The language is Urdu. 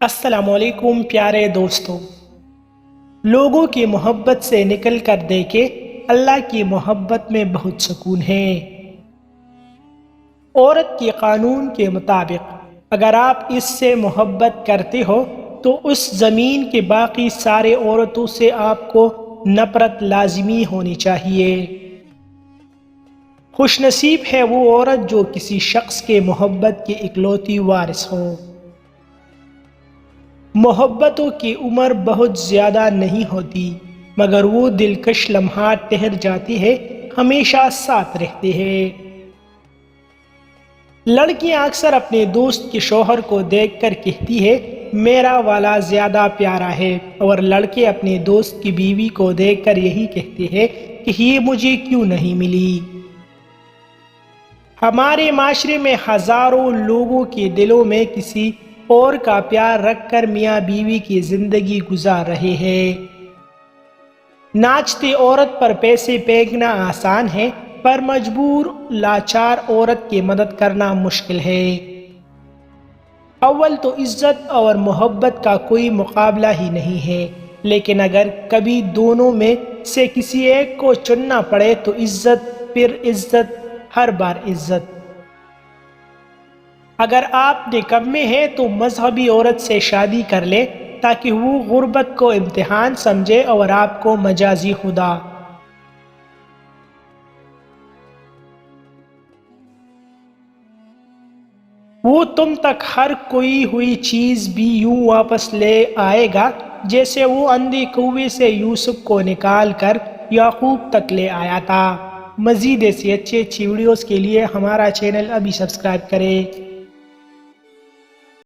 السلام علیکم پیارے دوستوں، لوگوں کی محبت سے نکل کر دیکھے اللہ کی محبت میں بہت سکون ہے۔ عورت کے قانون کے مطابق اگر آپ اس سے محبت کرتے ہو تو اس زمین کے باقی سارے عورتوں سے آپ کو نفرت لازمی ہونی چاہیے۔ خوش نصیب ہے وہ عورت جو کسی شخص کے محبت کی اکلوتی وارث ہو۔ محبتوں کی عمر بہت زیادہ نہیں ہوتی، مگر وہ دلکش لمحات ٹھہر جاتی ہے، ہمیشہ ساتھ رہتے ہیں۔ لڑکیاں اکثر اپنے دوست کے شوہر کو دیکھ کر کہتی ہے میرا والا زیادہ پیارا ہے، اور لڑکے اپنے دوست کی بیوی کو دیکھ کر یہی کہتے ہیں کہ یہ مجھے کیوں نہیں ملی۔ ہمارے معاشرے میں ہزاروں لوگوں کے دلوں میں کسی اور کا پیار رکھ کر میاں بیوی کی زندگی گزار رہے ہیں۔ ناچتی عورت پر پیسے پھینکنا آسان ہے، پر مجبور لاچار عورت کی مدد کرنا مشکل ہے۔ اول تو عزت اور محبت کا کوئی مقابلہ ہی نہیں ہے، لیکن اگر کبھی دونوں میں سے کسی ایک کو چننا پڑے تو عزت، پھر عزت، ہر بار عزت۔ اگر آپ نکمے ہیں تو مذہبی عورت سے شادی کر لیں تاکہ وہ غربت کو امتحان سمجھے اور آپ کو مجازی خدا۔ وہ تم تک ہر کوئی ہوئی چیز بھی یوں واپس لے آئے گا جیسے وہ اندھے کنویں سے یوسف کو نکال کر یعقوب تک لے آیا تھا۔ مزید ایسی اچھی ویڈیوز کے لیے ہمارا چینل ابھی سبسکرائب کریں۔